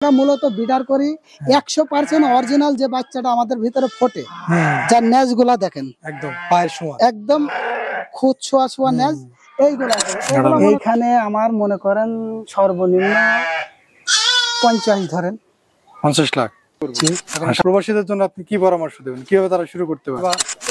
আমরা মূলত বিডার করি 100% অরিজিনাল যে বাচ্চাটা আমাদের ভিতরে ফোটে, যার ন্যাজ গুলা দেখেন একদম পায়ের সমান, একদম খুদ ছোঁয়া ছোঁয়া ন্যাজ। এইগুলা এইখানে আমার মনে করেন সর্বনিম্ন 50 ধরেন 50 লাখ। প্রবাসীদের জন্য আপনি কি পরামর্শ দেবেন, কিভাবে তারা শুরু করতে পারে?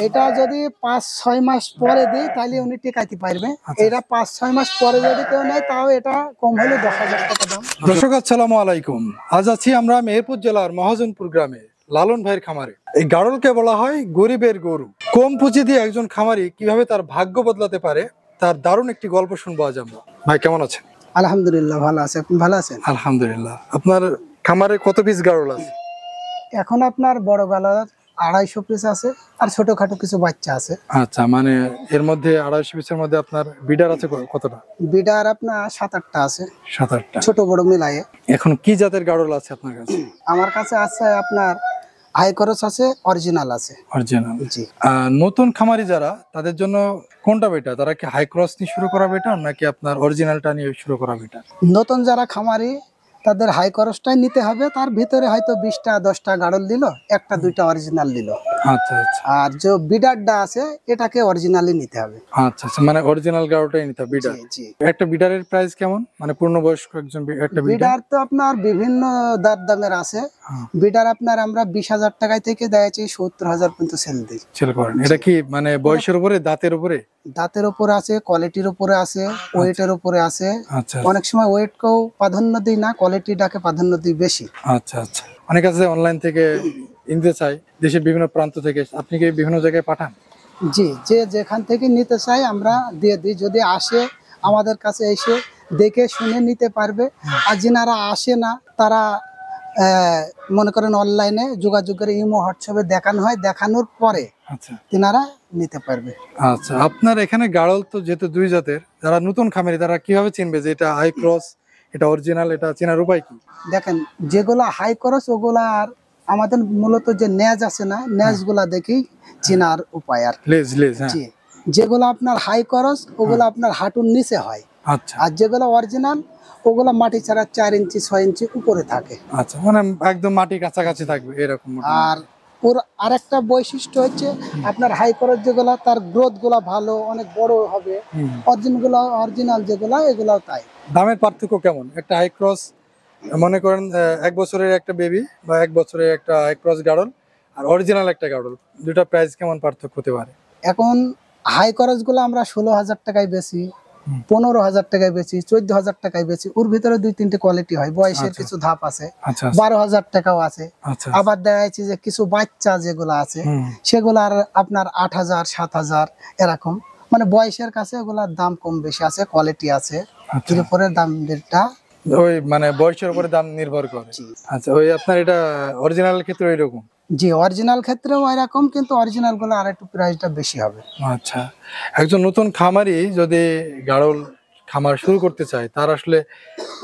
এটা যদি 5-6 মাস পরে দিই তাহলে উনি টিকাইতে পারবে। এটা 5-6 মাস পরে যদি কেউ নেয় তাও এটা কম হলে 10,000 টাকা দাম। দর্শক আসসালামু আলাইকুম, আজ আছি আমরা মেহেরপুর জেলার মহাজনপুর গ্রামে লালন ভাইয়ের খামারে। এই গাড়লকে বলা হয় গরিবের গরু। কম পুঁজি দিয়ে একজন খামারি কিভাবে তার ভাগ্য বদলাতে পারে তার দারুণ একটি গল্প শুনবো আজ আমরা। ভাই কেমন আছেন? আলহামদুলিল্লাহ ভালো আছে, আপনি ভালো আছেন? আলহামদুলিল্লাহ। আপনার খামারে কত পিস গাড়ল আছে? এখন আপনার বড় বেলার 250 পিস আছে আর ছোটখাটো কিছু বাচ্চা আছে। আচ্ছা, মানে এর মধ্যে 250 পিসের মধ্যে আপনার বিডার আছে কতটা? বিডার আপনার 7-8টা আছে, 7-8টা, ছোট বড় মিলায়ে। এখন কি জাতের গাড়ল আছে আপনার কাছে? আমার কাছে আছে আপনার হাই ক্রস আছে, অরিজিনাল আছে। অরিজিনাল, জি। নতুন খামারি যারা, তাদের জন্য কোনটা বেটার? তারা কি হাই ক্রস নিয়ে শুরু করা বেটার নাকি আপনার অরিজিনালটা নিয়ে শুরু করা বেটার? নতুন যারা খামারি তাদের হাই ক্রসটাই নিতে হবে। তার ভিতরে হয়তো 20টা-10টা গাড়ল দিল, 1-2টা অরিজিনাল দিল। আচ্ছা আচ্ছা। আর যে বিডারটা আছে এটাকে অরিজিনালি নিতে হবে। আচ্ছা আচ্ছা, মানে অরিজিনাল গাড়লটাই নিতে হবে। বিডার, জি। একটা বিডারের প্রাইস কেমন, মানে পূর্ণবয়স্ক একজন একটা বিডার তো আপনার বিভিন্ন দামের আছে। বিডার আপনার আমরা 20,000 টাকায় থেকে দেয়াছি 70,000 পর্যন্ত সেল দিই। সেল করেন? এটা কি মানে বয়সের উপরে, দাঁতের উপরে? দাঁতের উপরে আছে, কোয়ালিটির উপরে আছে, ওয়েটের উপরে আছে। আচ্ছা, অনেক সময় ওয়েটকেও প্রাধান্য দিই না, কোয়ালিটিটাকে প্রাধান্য দিই বেশি। আচ্ছা আচ্ছা। অনেক আছে অনলাইন থেকে কিনতে চাই, দেশের বিভিন্ন প্রান্ত থেকে। আপনি কি বিভিন্ন জায়গায় পাঠান? জি, যে যেখান থেকে নিতে চাই আমরা দিয়ে দিই। যদি আসে আমাদের কাছে এসে দেখে শুনে নিতে পারবে। আর যিনারা আসে না তারা মনে করেন অনলাইনে যোগাযোগ করে ইমো হোয়াটসঅ্যাপে দেখানো হয়, দেখানোর পরে আচ্ছা তিনারা নিতে পারবে। আচ্ছা, আপনার এখানে গাড়ল তো যেহেতু দুই জাতের, যারা নতুন খামারি তারা কিভাবে চিনবে যে এটা হাই ক্রস, এটা অরিজিনাল? এটা চেনার উপায় কি? দেখেন, যেগুলা হাই ক্রস ওগুলা আর আমাদের মূলত যে ন্যাজ আছে না, ন্যাজ গুলা দেখেই চেনার উপায় আর লেজ লেজ, হ্যাঁ। জি, যেগুলো আপনার হাই ক্রস ওগুলো আপনার হাঁটুর নিচে হয়। আচ্ছা। আর যেগুলো অরিজিনাল ওগুলো মাটি ছাড়া 4 ইঞ্চি 6 ইঞ্চি উপরে থাকে। আচ্ছা, মানে একদম মাটির কাছাকাছি থাকবে এরকম। আর ওর আরেকটা বৈশিষ্ট্য হচ্ছে আপনার হাই ক্রস যেগুলা তার গ্রোথ গুলা ভালো, অনেক বড় হবে। অরিজিনাল যেগুলা এগুলাও তাই। দামের পার্থক্য কেমন? একটা হাই ক্রস মনে করেন 1 বছরের একটা বেবি বা 1 বছরের একটা হাই ক্রস গাড়ল আর অরিজিনাল একটা গাড়ল, দুটা প্রাইস কেমন পার্থক্য হতে পারে? এখন হাই ক্রস গুলো আমরা 16,000 টাকায় বেশি, 15,000 টাকায় বেশি, 14,000 টাকায় বেশি। ওর ভিতরে 2-3টে কোয়ালিটি হয়, বয়সের কিছু ধাপ আছে। 12,000 টাকাও আছে। আবার দেখা যাচ্ছে যে কিছু বাচ্চা যেগুলো আছে সেগুলো আর আপনার 8,000 7,000 এরকম, মানে বয়সের কাছে ওগুলার দাম কম বেশি আছে, কোয়ালিটি আছে। এর উপরে দামটা ওই মানে বয়সের উপরে দাম নির্ভর করে। আচ্ছা, ওই আপনার এটা অরিজিনাল ক্ষেত্রে ওইরকম? জি, অরিজিনাল ক্ষেত্রেও এরকম, কিন্তু অরিজিনাল গুলো আর একটু প্রাইসটা বেশি হবে। আচ্ছা, একজন নতুন খামারি যদি গাড়ল খামার শুরু করতে চায়, তার আসলে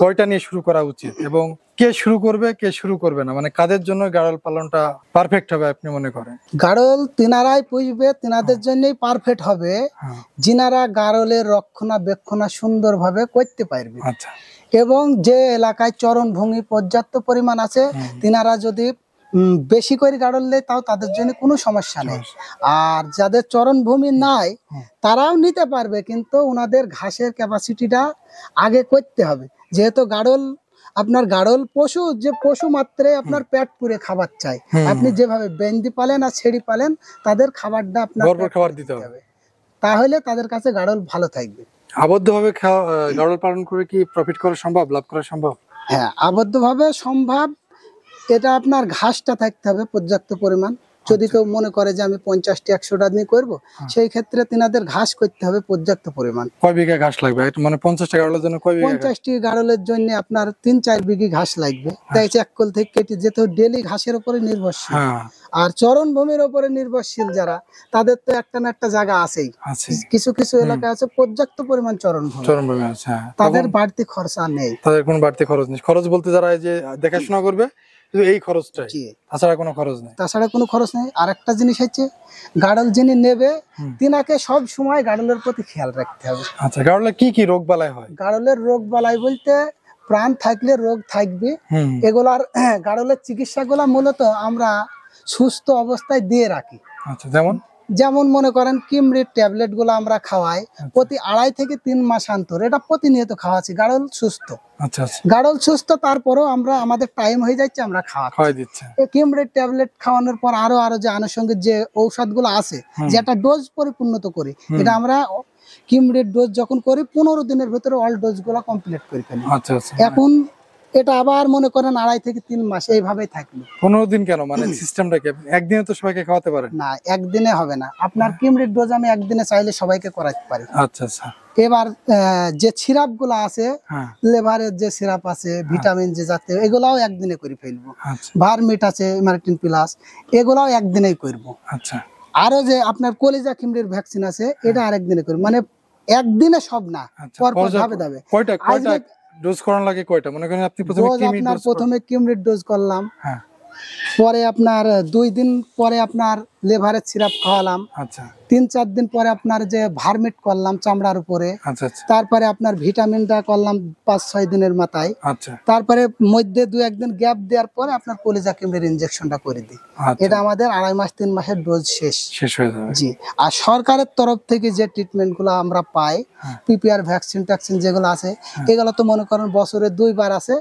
কয়টা নিয়ে শুরু করা উচিত এবং কে শুরু করবে কে শুরু করবে না, মানে কাদের জন্য গাড়ল পালনটা পারফেক্ট হবে আপনি মনে করেন? গাড়ল তিনারাই পুষবে, তিনাদের জন্যই পারফেক্ট হবে যিনারা গাড়লের রক্ষণাবেক্ষণা সুন্দরভাবে করতে পারবে। আচ্ছা। এবং যে এলাকায় চরণভূমি পর্যাপ্ত পরিমাণ আছে, তিনারা যদি বেশি করে গাড়ল নেয় তাও তাদের জন্য কোনো সমস্যা নেই। আর যাদের চরণভূমি নাই তারাও নিতে পারবে, কিন্তু ওনাদের ঘাসের ক্যাপাসিটিটা আগে করতে হবে। যেহেতু গাড়ল আপনার গাড়ল পশু, যে পশু মাত্রে আপনার পেট পুরে খাবার চাই। আপনি যেভাবে বেন্দি পালেন আর ছেড়ি পালেন, তাদের খাবারটা আপনার খাবার দিতে হবে, তাহলে তাদের কাছে গাড়ল ভালো থাকবে। আবদ্ধভাবে গাড়ল পালন করে কি প্রফিট করা সম্ভব, লাভ করা সম্ভব? হ্যাঁ, আবদ্ধভাবে সম্ভব। এটা আপনার ঘাসটা থাকতে হবে পর্যাপ্ত পরিমাণ। যদি কেউ মনে করে যে আমি 50-100টা নিয়ে করবো, সেই ক্ষেত্রে তিনাদের ঘাস করতে হবে পর্যাপ্ত পরিমাণ। কয় বিঘা ঘাস লাগবে? মানে 50টা গাড়লের জন্য কয় বিঘা? 50টি গাড়লের জন্য আপনার 3-4 বিঘি ঘাস লাগবে। তাই এক কল থেকে কেটে যেতে ডেলি ঘাসের উপরে নির্ভরশীল। আর চরণভূমির উপরে নির্ভরশীল যারা, তাদের তো একটা না একটা জায়গা আছেই। কিছু কিছু এলাকা আছে পর্যাপ্ত পরিমাণ চরণভূমি আছে, তাদের বাড়তি খরচা নেই। তাদের কোনো বাড়তি খরচ নেই। খরচ বলতে যারা এই যে দেখাশোনা করবে এই খরচটাই, তাছাড়া কোনো খরচ নেই। তাছাড়া কোনো খরচ নেই। আর একটা জিনিস হচ্ছে, গাড়ল যিনি নেবে তিনাকে সব সময় গাড়লের প্রতি খেয়াল রাখতে হবে। আচ্ছা, গাড়লে কি কি রোগ বালাই হয়? গাড়লের রোগ বালাই বলতে প্রাণ থাকলে রোগ থাকবে। হুম এগুলার গাড়লের চিকিৎসাগুলা মূলত আমরা সুস্থ অবস্থায় দিয়ে রাখি। আচ্ছা, যেমন যেমন মনে করেন কিমরির ট্যাবলেট গুলো আমরা খাওয়াই প্রতি 2.5 থেকে 3 মাস অন্তর, এটা প্রতিনিয়ত খাওয়াচ্ছি, গাড়ল সুস্থ। আচ্ছা আচ্ছা, গাড়ল সুস্থ, তারপরেও আমরা আমাদের টাইম হয়ে যাচ্ছে আমরা খাওয়াচ্ছি। খাওয়াই দিচ্ছে। এই কিমরের ট্যাবলেট খাওয়ানোর পর আরো যে আনুষঙ্গিক যে ঔষধগুলো আছে, যেটা ডোজ পরিপূর্ণত করি, এটা আমরা কিমরের ডোজ যখন করি 15 দিনের ভিতরে অল ডোজ গুলো কমপ্লিট করে ফেলি। আচ্ছা আচ্ছা, এখন এটা আবার মনে করেন 2.5 থেকে 3 মাস এইভাবেই থাকলো। 15 দিন কেন, মানে সিস্টেমটা কি? একদিনে তো সবাইকে খাওয়াতে পারেন? না, একদিনে হবে না। আপনার কিমরের ডোজ আমি একদিনে চাইলে সবাইকে করাতে পারি। আচ্ছা আচ্ছা, এবার যে সিরাপ গুলো আছে, হ্যাঁ লেভারের যে সিরাপ আছে, ভিটামিন যে জাতীয়, এগুলাও একদিনে করে ফেলবো। আচ্ছা ভার্মিট আছে, ইমার্টিন প্লাস, এগুলাও একদিনেই করবো। আচ্ছা, আরো যে আপনার কলিজা কিমরির ভ্যাকসিন আছে, এটা আরেকদিনে করবো। মানে একদিনে সব না, আচ্ছা। পরপর ধাপে ধাপে। কয়টা আজকে ডোজ করানো লাগে? কয়টা? মনে করেন আপনি প্রথমে ডোজ কিমি আপনার ডোজ প্রথমে কিমরির ডোজ করলাম, হ্যাঁ পরে আপনার 2 দিন পরে আপনার লেভারের সিরাপ খাওয়ালাম, আচ্ছা 3-4 দিন পরে আপনার যে ভার্মিট করলাম চামড়ার উপরে, আচ্ছা আচ্ছা তারপরে আপনার ভিটামিনটা করলাম 5-6 দিনের মাথায়, আচ্ছা তারপরে মধ্যে 2-1 দিন গ্যাপ দেওয়ার পরে আপনার কলিজা কিমরির ইনজেকশনটা করে দিই। আচ্ছা, এটা আমাদের 2.5 মাস 3 মাসের ডোজ শেষ। শেষ হয়ে যাবে। জি। আর সরকারের তরফ থেকে যে ট্রিটমেন্ট গুলো আমরা পাই, হ্যাঁ। পিপিআর ভ্যাকসিন ট্যাকসিন যেগুলো আছে, এগুলো তো মনে করেন বছরে 2 বার আছে,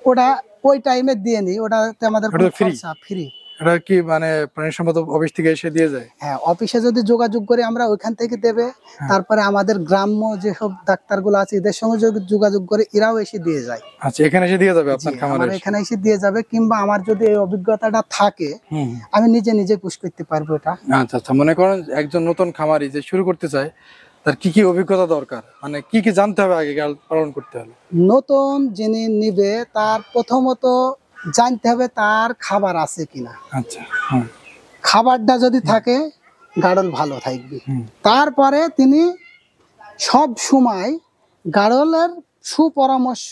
ওটা ওই টাইমে দিয়ে নিই, ওটাতে আমাদের কোনো ওটা free? খরচা ফ্রি। এটা কি মানে প্রাণী সম্পদ অফিস থেকে এসে দিয়ে যায়? হ্যাঁ, অফিসে যদি যোগাযোগ করে আমরা ওইখান থেকে দেবে, তারপরে আমাদের গ্রাম্য যেসব ডাক্তারগুলো আছে এদের সঙ্গে যদি যোগাযোগ করে এরাও এসে দিয়ে যায়। আচ্ছা, এখানে এসে দিয়ে যাবে জি, আপনার খামারে? আমার এখানে এসে দিয়ে যাবে, কিংবা আমার যদি এই অভিজ্ঞতাটা থাকে হুম, আমি নিজে পুশ করতে পারবো এটা। আচ্ছা আচ্ছা। মনে করেন একজন নতুন খামারি যে শুরু করতে চায়, তার কি কি অভিজ্ঞতা দরকার, মানে কি কি জানতে হবে আগে গাড়ল পালন করতে হলে? নতুন যিনি নিবে তার প্রথমত জানতে হবে তার খাবার আছে কিনা। আচ্ছা, হুম খাবারটা যদি থাকে গাড়ল ভালো থাকবে। হুম, তারপরে তিনি সব সময় গাড়লের সুপরামর্শ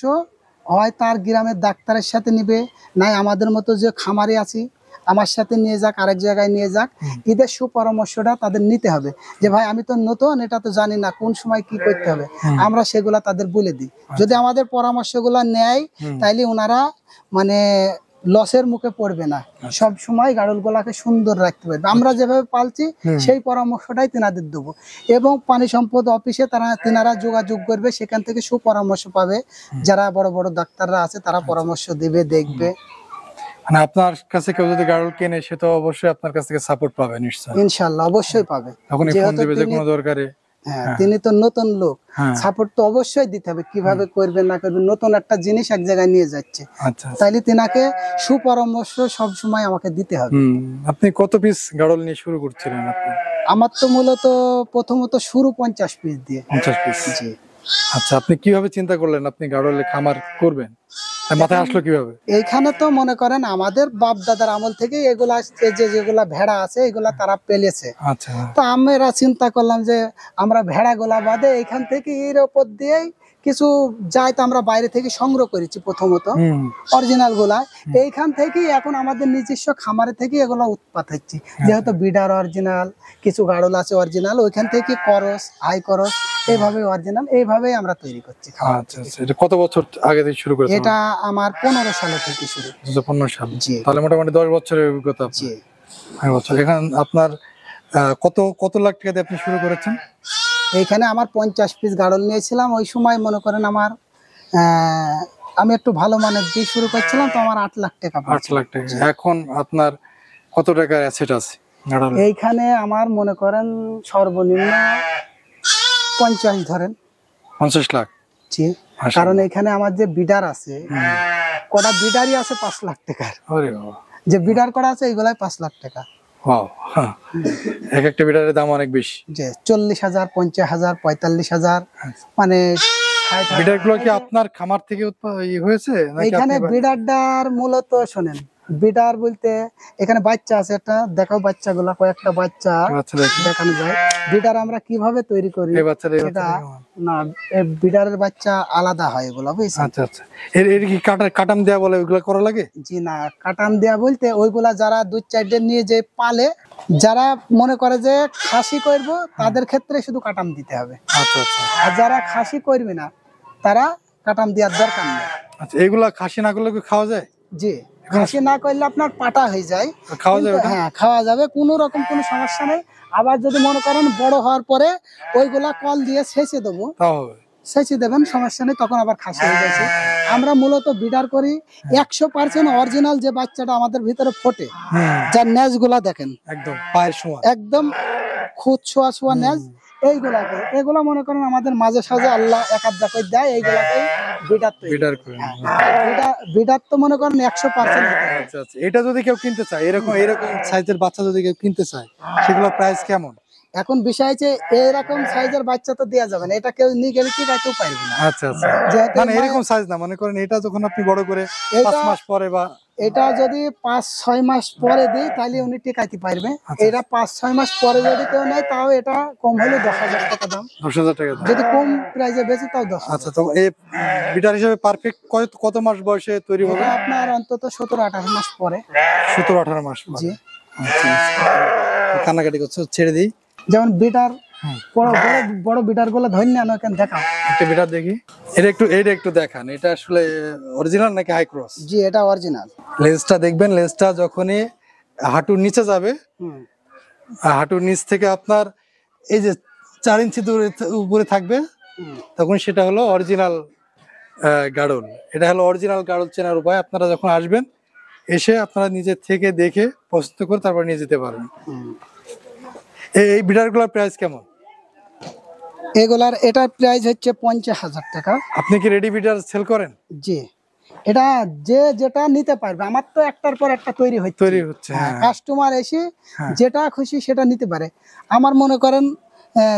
হয় তার গ্রামের ডাক্তারের সাথে নিবে, নাই আমাদের মতো যে খামারে আছি আমার সাথে নিয়ে যাক, আরেক জায়গায় নিয়ে যাক, এদের সুপরামর্শটা তাদের নিতে হবে। যে ভাই আমি তো নতুন, এটা তো জানি না কোন সময় কি করতে হবে, আমরা সেগুলা তাদের বলে দিই। যদি আমাদের পরামর্শগুলা নেয় তাইলে ওনারা মানে লসের মুখে পড়বে না, সব সময় গাড়লগুলাকে সুন্দর রাখতে পারবে। আমরা যেভাবে পালছি সেই পরামর্শটাই তেনাদের দেবো, এবং পানি সম্পদ অফিসে তেনারা যোগাযোগ করবে, সেখান থেকে সুপরামর্শ পাবে। যারা বড় বড় ডাক্তাররা আছে তারা পরামর্শ দেবে, দেখবে। মানে আপনার কাছে কেউ যদি গাড়ল কেনে, সে তো অবশ্যই আপনার কাছ থেকে সাপোর্ট পাবে নিশ্চয়। ইনশাল্লাহ অবশ্যই পাবে। তখনই ফোন যেহেতু দিবে যে তিনি- কোনো দরকারে। হ্যাঁ, তিনি তো নতুন লোক, হ্যাঁ, সাপোর্ট তো অবশ্যই দিতে হবে। কিভাবে করবে না করবে, নতুন একটা জিনিস এক জায়গায় নিয়ে যাচ্ছে, আচ্ছা আচ্ছা। তাইলে তিনাকে সুপরামর্শ সব সময় আমাকে দিতে হবে। আপনি কত পিস গাড়ল নিয়ে শুরু করছিলেন আপনি? আমার তো মূলত প্রথমত শুরু 50 পিস দিয়ে। 50 পিস? জি। আচ্ছা, আপনি কিভাবে চিন্তা করলেন আপনি গাড়লে খামার করবেন? তার মাথায় আসলো কিভাবে? এইখানে তো মনে করেন আমাদের বাপ দাদার আমল থেকে এগুলা আসছে, যেগুলা ভেড়া আছে এগুলা তারা পেলেছে। আচ্ছা, তো আমরা চিন্তা করলাম যে আমরা ভেড়া গোলা বাদে এখান থেকে এর ওপর দিয়েই কিছু যাই, তো আমরা বাইরে থেকে সংগ্রহ করেছি প্রথমত অরিজিনাল গুলা। এইখান থেকে এখন আমাদের নিজস্ব খামারে থেকে এগুলা উৎপাদ হচ্ছে, যেহেতু বিডার অরিজিনাল, কিছু গাড়ল আছে অরিজিনাল, ওইখান থেকে করস, হাই করস, এইভাবে অরিজিনাল, এইভাবেই আমরা তৈরি করছি খাবার। আচ্ছা আচ্ছা। এটা কত বছর আগে থেকে শুরু করেছেন? এটা আমার 15 সালে থেকে শুরু। 2015 সাল? জি। তাহলে মোটামুটি 10 বছরের অভিজ্ঞতা আপনার। জি। 10 বছর। এখন আপনার কত লাখ টাকা দিয়ে আপনি শুরু করেছেন? এইখানে আমার 50 পিস গাড়ল নিয়েছিলাম। ওই সময় মনে করেন আমার আমি একটু ভালো মানের দিয়ে শুরু করছিলাম, তো আমার 8 লাখ টাকা 8 লাখ টাকা। এখন আপনার কত টাকার অ্যাসেট আছে গাড়ল? এইখানে আমার মনে করেন সর্বনিম্ন 50 ধরেন। 50 লাখ? জি। মাশাআল্লাহ। কারণ এখানে আমার যে বিডার আছে, কটা বিডারই আছে 5 লাখ টাকার। আরে বাবা, যে বিডার করা আছে এইগুলাই 5 লাখ টাকা। ওয়াও, হ্যাঁ। এক একটা বিড়ালের দাম অনেক বেশি। যে 40,000, 50,000, 45,000, মানে 60,000। বিড়াল গুলো কি আপনার খামার থেকে হয়েছে নাকি এইখানে আপনি বিডারটার মূলত শোনেন, বিডার বলতে এখানে বাচ্চা আছে, একটা দেখাও বাচ্চাগুলা, কয়েকটা বাচ্চা বাচ্চা দেখেন? দেখানো যায়। বিডার আমরা কিভাবে তৈরি করি, এই বাচ্চাটা এটা না, বিডারের বাচ্চা আলাদা হয় এগুলো, বুঝছেন? আচ্ছা আচ্ছা। এর কি কাটাম দেয়া বলে ওইগুলা করা লাগে? জি না, কাটান দেয়া বলতে ওইগুলা যারা 2-4 নিয়ে যে পালে, যারা মনে করে যে খাসি করব তাদের ক্ষেত্রে শুধু কাটাম দিতে হবে। আচ্ছা আচ্ছা। আর যারা খাসি করবে না তারা কাটাম দেওয়ার দরকার নেই। আচ্ছা, এগুলা খাসি না করলে কি খাওয়া যায়? জি, খাসি না করলে আপনার পাটা হয়ে যায়, খাওয়া যায় কিন্তু ওটা? হ্যাঁ খাওয়া যাবে, কোনো রকম কোনো সমস্যা নেই। আবার যদি মনে করেন বড় হওয়ার পরে ওইগুলা কল দিয়ে সেচে দেবো, তাও হবে। সেচে দেবেন, সমস্যা নেই, তখন আবার খাসি হয়ে যাচ্ছে। আমরা মূলত বিডার করি 100% অরিজিনাল যে বাচ্চাটা আমাদের ভিতরে ফোটে, যার ন্যাজ গুলা দেখেন একদম পায়ের সমান। একদম খুদ ছোঁয়া ছোঁয়া ন্যাজ, এইগুলাকে, এগুলা মনে করেন আমাদের মাঝে সাঝে আল্লাহ একাদা করে দেয়, এইগুলাকে বিডার তৈরি। বিডার করে। বিডার তো মনে করেন 100% হতে হবে। আচ্ছা আচ্ছা, এটা যদি কেউ কিনতে চায়, এরকম সাইজের বাচ্চা যদি কেউ কিনতে চায়, সেগুলোর প্রাইস কেমন? এখন বিষয় হচ্ছে এরকম সাইজের বাচ্চা তো দেওয়া যাবে না, এটা কেউ নিয়ে গেলে কি রাখতেও পারবে না। আচ্ছা আচ্ছা, যেহেতু মানে এরকম সাইজ না, মনে করেন এটা যখন আপনি বড় করে 5 এটা- মাস পরে বা এটা যদি 5-6 মাস পরে দিই তাহলে উনি টিকাইতে পারবে। আচ্ছা। এটা 5-6 মাস পরে যদি কেউ নেয় তাও এটা কম হলে 10,000 টাকা দাম, 10,000 টাকা দাম। যদি কম প্রাইসে বেশি তাও 10,000। আচ্ছা, তো এই বিটার হিসেবে পারফেক্ট কত মাস বয়সে তৈরি হবে? এটা আপনার অন্তত 17-18 মাস পরে। 17-18 মাস পরে। জি, আচ্ছা আচ্ছা, কান্নাকাটি করছো, ছেড়ে দিই। যেমন বিটার হুম। বড় বড় বড় বিটার গুলো ধরে নেন, ওখানে দেখাও। একটা বিটার দেখি, এটা একটু দেখান, এটা আসলে অরিজিনাল নাকি হাই ক্রস? জি, এটা অরিজিনাল। লেজটা দেখবেন, লেজটা যখনই হাঁটুর নিচে যাবে, হাঁটুর নিচ থেকে আপনার এই যে 4 ইঞ্চি দূরে উপরে থাকবে, তখন সেটা হলো অরিজিনাল গাড়ল। এটা হলো অরিজিনাল গাড়ল চেনার উপায়। আপনারা যখন আসবেন, এসে আপনারা নিজের থেকে দেখে পছন্দ করে তারপর নিয়ে যেতে পারবেন। এই বিডারগুলোর প্রাইস কেমন? এগুলার এটার প্রাইস হচ্ছে 50,000 টাকা। আপনি কি রেডি বিডার সেল করেন? জি, এটা যে যেটা নিতে পারবে, আমার তো একটার পর একটা তৈরি হচ্ছে, হ্যাঁ। কাস্টমার এসে হ্যাঁ। যেটা খুশি সেটা নিতে পারে। আমার মনে করেন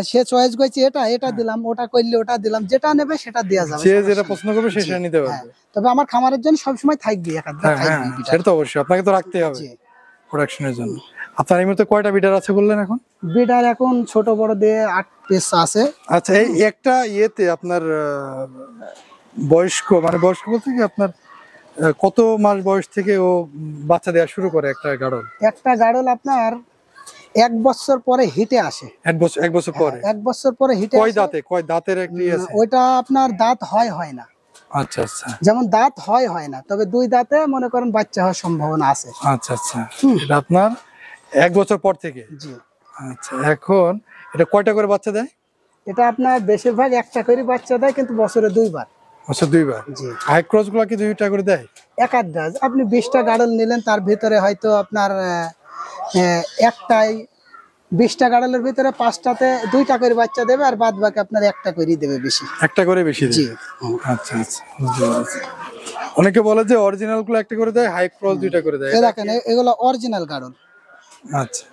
সে চয়েস করছে এটা দিলাম, ওটা করলে ওটা দিলাম, যেটা নেবে সেটা দেওয়া যাবে, যে সমস্যা যেটা নেই। পছন্দ করবে সেটা জি, নিতে হ্যাঁ। পারবে। তবে আমার খামারের জন্য সবসময় থাকবে একাধিক হ্যাঁ হ্যাঁ, সেটা তো অবশ্যই, আপনাকে তো রাখতেই হবে জি, প্রোডাকশনের জন্য। আপনার এই মুহূর্তে কয়টা বিডার আছে বললেন এখন? বিডার এখন ছোট বড় দিয়ে 8 পিস আছে। আচ্ছা, এই একটা ইয়েতে আপনার বয়স্ক বলতে কি আপনার কত মাস বয়স থেকে ও বাচ্চা দেওয়া শুরু করে একটা গাড়ল? একটা গাড়ল আপনার 1 বছর পরে হিটে আসে। 1 বছর পরে? 1 বছর পরে হিটে কয় আসে। দাঁতে, কয় দাঁতের একটা ইয়ে আছে? ওইটা আপনার দাঁত হয় না, আচ্ছা আচ্ছা যেমন দাঁত হয় না, তবে 2 দাঁতে মনে করেন বাচ্চা হওয়ার সম্ভাবনা আছে। আচ্ছা আচ্ছা, এটা আপনার 1 বছর পর থেকে? জি, আচ্ছা, এখন এটা কয়টা করে বাচ্চা দেয়? এটা আপনার বেশিরভাগ একটা করে বাচ্চা দেয়, কিন্তু বছরে 2 বার। বছর 2 বার? জি, হাই ক্রস গুলা কি 2টা করে দেয়? একটা আপনি 20টা গাড়ল নিলেন, তার ভিতরে হয়তো আপনার একটাই 20টা গাড়লের ভিতরে 5টাতে 2টা করে বাচ্চা দেবে, আর বাদ বাকি আপনার একটা করেই দেবে বেশি। একটা করে বেশি জি, দেয়? আচ্ছা আচ্ছা, বুঝতে পেরেছি। অনেকে বলে যে অরিজিনাল গুলো একটা করে দেয়, হাই ক্রস 2টা করে দেয়। এই দেখেন এগুলো অরিজিনাল গাড়ল। আচ্ছা,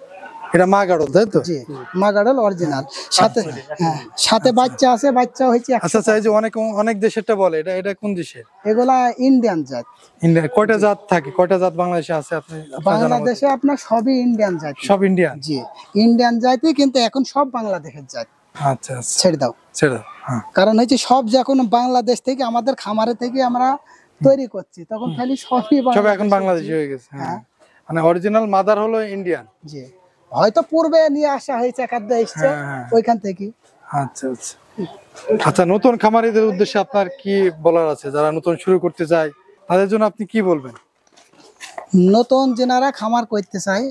এটা মা গাড়ল তাই তো? জি, মা গাড়ল অরিজিনাল, সাথে হ্যাঁ সাথে বাচ্চা আছে, বাচ্চা হয়েছে আচ্ছা আচ্ছা, এই যে অনেক দেশেরটা বলে, এটা কোন দেশের? এগুলা ইন্ডিয়ান জাত। ইন্ডিয়া? কয়টা জাত থাকে, কয়টা জাত বাংলাদেশে আছে আপনার জানা মতে? বাংলাদেশে আপনার সবই ইন্ডিয়ান জাত। সব ইন্ডিয়ান? জি, ইন্ডিয়ান জাতি, কিন্তু এখন সব বাংলাদেশের জাত। আচ্ছা আচ্ছা, ছেড়ে দাও, সেটা হ্যাঁ। কারণ হচ্ছে সব যখন বাংলাদেশ থেকে আমাদের খামারে থেকে আমরা তৈরি করছি, তখন খালি সবই সব এখন বাংলাদেশি হয়ে গেছে, হ্যাঁ। মানে অরিজিনাল মাদার হলো ইন্ডিয়ান? জি, হয়তো পূর্বে নিয়ে আসা হয়েছে, একাদা এসছে হ্যাঁ, হ্যাঁ। ওইখান থেকে। আচ্ছা আচ্ছা আচ্ছা, নতুন খামারিদের উদ্দেশ্যে আপনার কি বলার আছে, যারা নতুন শুরু করতে চায় তাদের জন্য আপনি কি বলবেন? নতুন যেনারা খামার করতে চায়,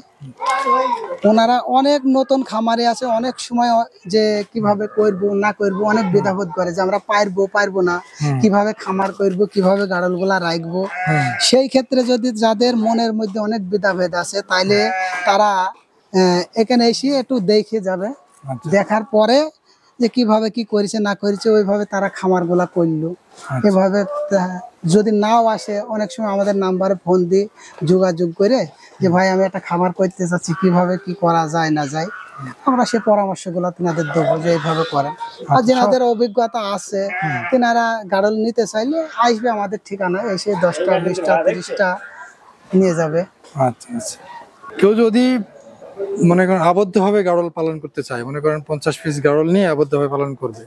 ওনারা অনেক নতুন খামারে আছে, অনেক সময় যে কিভাবে করব না করব অনেক দ্বিধাবোধ করে, যে আমরা পারবো না, কিভাবে খামার করব, কিভাবে গাড়ল গুলা রাখবো। সেই ক্ষেত্রে যদি যাদের মনের মধ্যে অনেক দ্বিধাভেদ আছে, তাইলে তারা এখানে এসে একটু দেখে যাবে, আচ্ছা। দেখার পরে যে কিভাবে কি করেছে না করেছে ওইভাবে তারা খামার গুলা করলো। এভাবে যদি নাও আসে, অনেক সময় আমাদের নাম্বারে ফোন দিয়ে যোগাযোগ করে যে ভাই আমি একটা খামার করতে চাচ্ছি, কিভাবে কি করা যায় না যায়, আমরা সে পরামর্শগুলো তেনাদের দেবো যে এইভাবে করেন। আর যেনাদের অভিজ্ঞতা আছে, তেনারা গাড়ল নিতে চাইলে আসবে আমাদের ঠিকানায়, এসে 10টা 20টা 30টা নিয়ে যাবে। আচ্ছা আচ্ছা, কেউ যদি মনে করেন আবদ্ধভাবে গাড়ল পালন করতে চায়, মনে করেন 50 পিস গাড়ল নিয়ে আবদ্ধভাবে পালন করবে,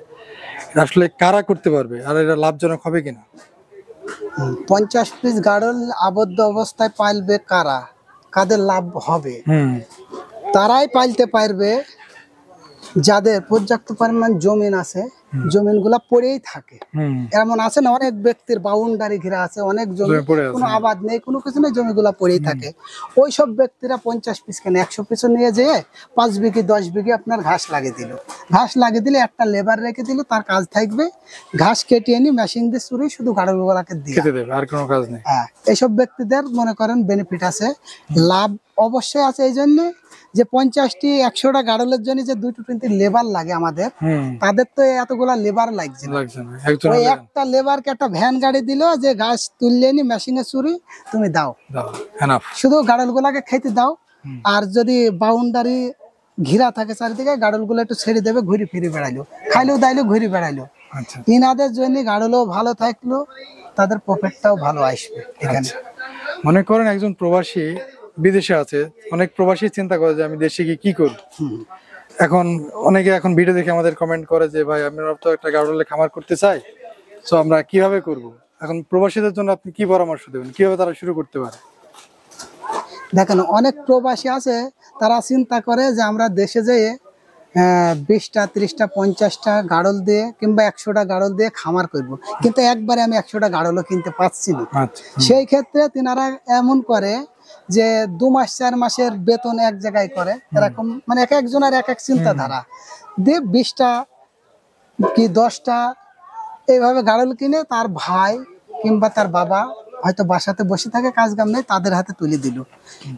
এটা আসলে কারা করতে পারবে, আর এটা লাভজনক হবে কিনা? 50 পিস গাড়ল আবদ্ধ অবস্থায় পালবে কারা, কাদের লাভ হবে? তারাই পালতে পারবে যাদের পর্যাপ্ত পরিমাণ জমিন আছে, জমিনগুলা পড়েই থাকে। হুম। এমন আছে না, অনেক ব্যক্তির বাউন্ডারি ঘিরা আছে, অনেক জমি জমি পড়ে আছে। কোনো আবাদ নেই, কোনো কিছু নেই, জমিগুলা পড়েই থাকে। ওই সব ব্যক্তিরা 50 পিস কেন 100 পিস নিয়ে যেয়ে 5 বিঘি 10 বিঘি আপনার ঘাস লাগিয়ে দিল। ঘাস লাগিয়ে দিলে একটা লেবার রেখে দিল, তার কাজ থাকবে ঘাস কেটে এনে মেশিন দিয়ে চুরি শুধু গাড়লগুলাকে দিয়ে। খেতে দেবে, আর কোনো কাজ নেই। হ্যাঁ, এইসব ব্যক্তিদের মনে করেন বেনিফিট আছে, লাভ অবশ্যই আছে। এই জন্য যে 50টি 100টা গাড়লের জন্য যে 2-3টি লেবার লাগে আমাদের, হুম। তাদের তো এতগুলা লেবার লাগছে না। লাগছে না, একজন ওই হলে একটা লেবারকে একটা ভ্যান গাড়ি দিল, যে ঘাস তুললে নি মেশিনে চুরি তুমি দাও, দাও, এনাফ। শুধু গাড়লগুলাকে খেতে দাও। আর যদি বাউন্ডারি ঘিরা থাকে চারিদিকে, গাড়লগুলো একটু ছেড়ে দেবে, ঘুরে ফিরে বেড়াইলো, খাইলেও দাইলো, ঘুরে বেড়াইলো। আচ্ছা। ইনাদের জন্য গাড়লও ভালো থাকলো, তাদের প্রফিটটাও ভালো আসবে এখানে। আচ্ছা। মনে করেন একজন প্রবাসী বিদেশে আছে, অনেক প্রবাসী চিন্তা করে যে আমি দেশে গিয়ে কি করব। এখন অনেকে এখন ভিডিও দেখে আমাদের কমেন্ট করে যে ভাই আমরা তো একটা গাড়লের খামার করতে চাই, তো আমরা কিভাবে করব। এখন প্রবাসীদের জন্য আপনি কি পরামর্শ দেবেন, কিভাবে তারা শুরু করতে পারে? দেখেন, অনেক প্রবাসী আছে, তারা চিন্তা করে যে আমরা দেশে যেয়ে 20টা 30টা 50টা গাড়ল দিয়ে কিংবা 100টা গাড়ল দিয়ে খামার করব, কিন্তু একবারে আমি 100টা গাড়লও কিনতে পারছি না। আচ্ছা। সেই ক্ষেত্রে তিনারা এমন করে যে 2 মাস 4 মাসের বেতন এক জায়গায় করে, এরকম মানে এক একজনের এক এক চিন্তাধারা দিয়ে 20টা কি 10টা এইভাবে গাড়ল কিনে তার ভাই কিংবা তার বাবা হয়তো বাসাতে বসে থাকে, কাজ কাম নেই, তাদের হাতে তুলে দিল।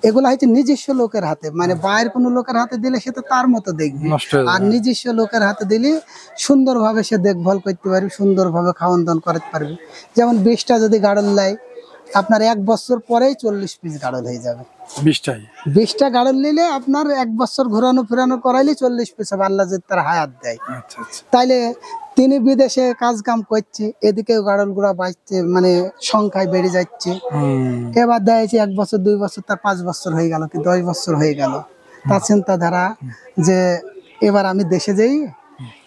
এগুলো হচ্ছে নিজস্ব লোকের হাতে, মানে বাইরের কোনো লোকের হাতে দিলে সে তো তার মতো দেখবে, নষ্ট হয়ে আর যাবে। নিজস্ব লোকের হাতে দিলে সুন্দরভাবে সে দেখভাল করতে পারবে, সুন্দরভাবে খাওয়ান দাওয়ান করতে পারবে। যেমন 20টা যদি গাড়ল লাই, আপনার 1 বছর পরেই 40 পিস গাড়ল হয়ে যাবে। 20টাই 20টা গাড়ল নিলে আপনার 1 বছর ঘোরানো ফেরানো করাইলে 40 পিস হবে, আল্লাহ যদি তার হায়াত দেয়। আচ্ছা আচ্ছা। তাইলে তিনি বিদেশে কাজ কাম করছে, এদিকে গাড়ল গুড়া বাঁচছে, মানে সংখ্যায় বেড়ে যাচ্ছে। এবার দেখছি 1 বছর 2 বছর, তার 5 বছর হয়ে গেল, কি 10 বছর হয়ে গেল, তার চিন্তাধারা যে এবার আমি দেশে যাই,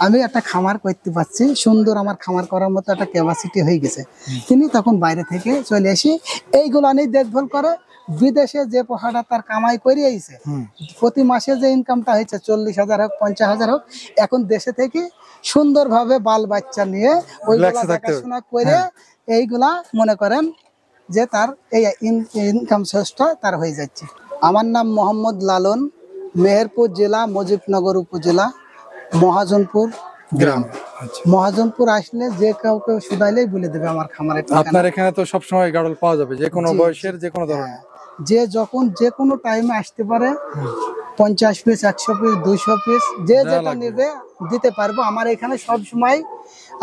আমি একটা খামার করতে পারছি, সুন্দর আমার খামার করার মতো একটা ক্যাপাসিটি হয়ে গেছে। তিনি তখন বাইরে থেকে চলে এসে এইগুলো নিয়ে দেখভাল করে। বিদেশে যে পোহাটা তার কামাই করে আইছে, প্রতি মাসে যে ইনকামটা হয়েছে 40,000 হোক 50,000 হোক, এখন দেশে থেকে সুন্দরভাবে বাল বাচ্চা নিয়ে ওইগুলা Relax এ থাকতে হবে। দেখাশোনা করে এইগুলা মনে করেন যে তার এই ইনকাম সোর্সটা তার হয়ে যাচ্ছে। আমার নাম মোহাম্মদ লালন, মেহেরপুর জেলা, মুজিবনগর উপজেলা, মহাজনপুর গ্রাম। আচ্ছা। মহাজনপুর আসলে যে কাউকে শুধাইলেই বলে দেবে আমার খামারের ঠিকানা। আপনার এখানে তো সবসময় গাড়ল পাওয়া যাবে, যে কোনো জি, বয়সের, যে কোনো ধরনের। যে যখন যে কোনো টাইমে আসতে পারে, 50 পিস 100 পিস 200 পিস যে যা যেটা লাগবে। নেবে দিতে পারবো। আমার এখানে সব সময়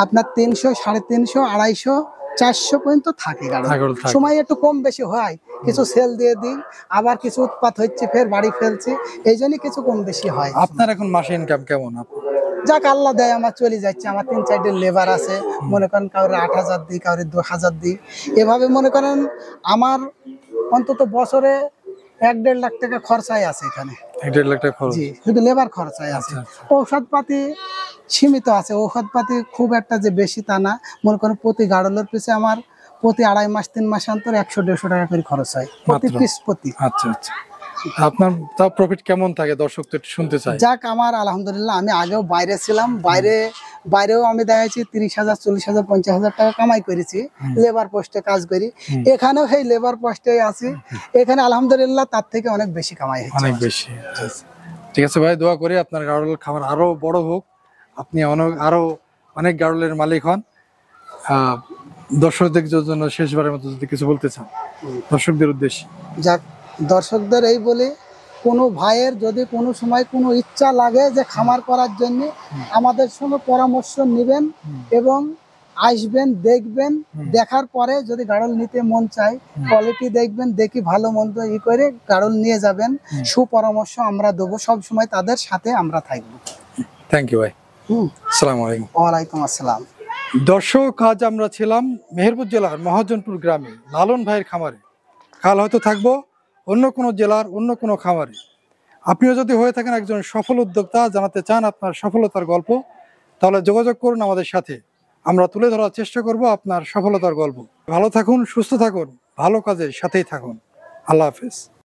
আপনার 300 350 250 400 পর্যন্ত থাকে গাড়ল। গাড়ল থাকে। সময় একটু কম বেশি হয়, কিছু সেল দিয়ে দিই, আবার কিছু উৎপাত হচ্ছে ফের বাড়ি ফেলছি, এই জন্য কিছু কম বেশি হয়। আপনার এখন মাসে ইনকাম কেমন? যাক আল্লাহ দেয়, আমার চলে যাচ্ছে। আমার 3-4টি লেবার আছে, মনে করেন কাউরে 8,000 দিই, কাউরে 2,000 দিই, এভাবে মনে করেন আমার অন্তত বছরে 1-1.5 লাখ টাকা খরচাই আছে এখানে। 1.5 লাখ টাকা খরচ। জি, শুধু লেবার খরচাই আছে। আচ্ছা, আচ্ছা। ঔষধপাতি সীমিত আছে, ঔষধপাতি খুব একটা যে বেশি তা না। মনে করেন প্রতি গাড়লের পিছে আমার প্রতি 2.5 মাস 3 মাস অন্তর 100-150 টাকা করে খরচ হয় প্রতি মাত্র? পিস প্রতি। আচ্ছা আচ্ছা। আপনার তাও প্রফিট কেমন থাকে, দর্শক তো একটু শুনতে চাই। যাক আমার আলহামদুলিল্লাহ, আমি আগেও বাইরে ছিলাম, বাইরেও আমি দেখাচ্ছি 30,000 40,000 50,000 টাকা কামাই করেছি, লেবার পোস্টে কাজ করি। এখানেও সেই লেবার পোস্টে আছি, এখানে আলহামদুলিল্লাহ তার থেকে অনেক বেশি কামাই হচ্ছে। অনেক বেশি। ঠিক আছে ভাই, দোয়া করি আপনার গাড়ল খামার আরো বড় হোক, আপনি আরো অনেক গাড়লের মালিক হন। দর্শকদের জন্য শেষবারের মতো যদি কিছু বলতে চান দর্শকদের উদ্দেশ্যে। যাক, দর্শকদের এই বলে, কোনো ভাইয়ের যদি কোনো সময় কোনো ইচ্ছা লাগে যে খামার করার জন্য, আমাদের সঙ্গে পরামর্শ নেবেন এবং আসবেন, দেখবেন, দেখার পরে যদি গাড়ল নিতে মন চায়, কোয়ালিটি দেখবেন, দেখি ভালো মন্দ করে গাড়ল নিয়ে যাবেন। সুপরামর্শ আমরা দেবো, সব সময় তাদের সাথে আমরা থাকবো। থ্যাংক ইউ ভাই। আসসালামু আলাইকুম। ওয়ালাইকুম আসসালাম। দর্শক, আজ আমরা ছিলাম মেহেরপুর জেলার মহাজনপুর গ্রামে লালন ভাইয়ের খামারে। কাল হয়তো থাকবো অন্য কোনো জেলার অন্য কোনো খামারে। আপনিও যদি হয়ে থাকেন একজন সফল উদ্যোক্তা, জানাতে চান আপনার সফলতার গল্প, তাহলে যোগাযোগ করুন আমাদের সাথে। আমরা তুলে ধরার চেষ্টা করব আপনার সফলতার গল্প। ভালো থাকুন, সুস্থ থাকুন, ভালো কাজে সাথেই থাকুন। আল্লাহ হাফেজ।